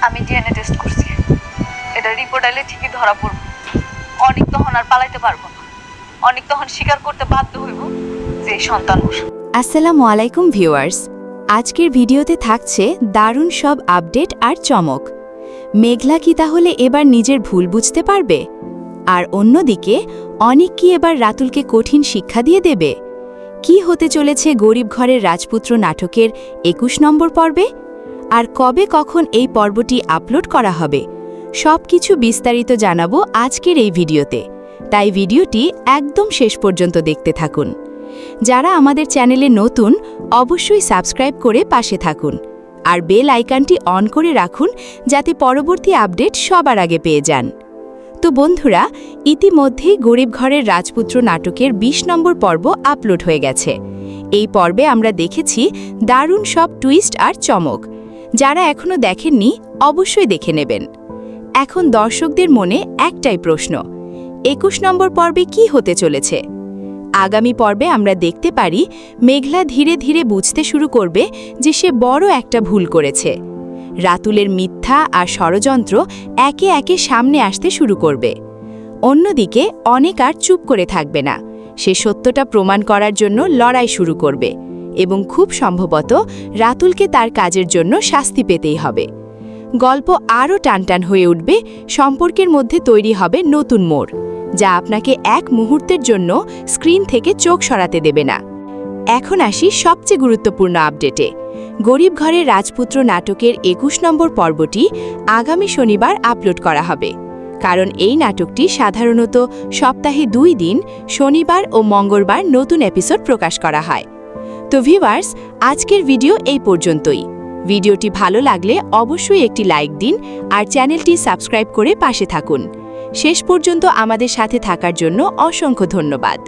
আমি DNA test করছি, এটা রিপোর্ট আইলে ঠিকই ধরা পড়ব। অনেক তখন আর পালাইতে পারবো না, অনেক তখন স্বীকার করতে বাধ্য হইব যে এই সন্তান ওর। আসসালামু আলাইকুম ভিউয়ার্স, আজকের ভিডিওতে থাকছে দারুণ সব আপডেট আর চমক। মেঘলা কি তাহলে এবার নিজের ভুল বুঝতে পারবে? আর অন্যদিকে অনিক কি এবার রাতুলকে কঠিন শিক্ষা দিয়ে দেবে? কি হতে চলেছে গরিব ঘরের রাজপুত্র নাটকের ২১ নম্বর পর্বে? আর কবে কখন এই পর্বটি আপলোড করা হবে সবকিছু বিস্তারিত জানাবো আজকের এই ভিডিওতে, তাই ভিডিওটি একদম শেষ পর্যন্ত দেখতে থাকুন। যারা আমাদের চ্যানেলে নতুন অবশ্যই সাবস্ক্রাইব করে পাশে থাকুন আর বেল আইকনটি অন করে রাখুন যাতে পরবর্তী আপডেট সবার আগে পেয়ে যান। তো বন্ধুরা, ইতিমধ্যেই গরিব ঘরের রাজপুত্র নাটকের ২০ নম্বর পর্ব আপলোড হয়ে গেছে। এই পর্বে আমরা দেখেছি দারুণ সব টুইস্ট আর চমক। যারা এখনও দেখেননি অবশ্যই দেখে নেবেন। এখন দর্শকদের মনে একটাই প্রশ্ন, ২১ নম্বর পর্বে কি হতে চলেছে? আগামী পর্বে আমরা দেখতে পারি মেঘলা ধীরে ধীরে বুঝতে শুরু করবে যে সে বড় একটা ভুল করেছে। রাতুলের মিথ্যা আর ষড়যন্ত্র একে একে সামনে আসতে শুরু করবে। অন্যদিকে অনেক আর চুপ করে থাকবে না, সে সত্যটা প্রমাণ করার জন্য লড়াই শুরু করবে এবং খুব সম্ভবত রাতুলকে তার কাজের জন্য শাস্তি পেতেই হবে। গল্প আরও টানটান হয়ে উঠবে, সম্পর্কের মধ্যে তৈরি হবে নতুন মোড়, যা আপনাকে এক মুহূর্তের জন্য স্ক্রিন থেকে চোখ সরাতে দেবে না। এখন আসি সবচেয়ে গুরুত্বপূর্ণ আপডেটে। গরিব ঘরের রাজপুত্র নাটকের ২১ নম্বর পর্বটি আগামী শনিবার আপলোড করা হবে, কারণ এই নাটকটি সাধারণত সপ্তাহে ২ দিন শনিবার ও মঙ্গলবার নতুন এপিসোড প্রকাশ করা হয়। তো ভিউয়ার্স, আজকের ভিডিও এই পর্যন্তই। ভিডিওটি ভালো লাগলে অবশ্যই একটি লাইক দিন আর চ্যানেলটি সাবস্ক্রাইব করে পাশে থাকুন। শেষ পর্যন্ত আমাদের সাথে থাকার জন্য অসংখ্য ধন্যবাদ।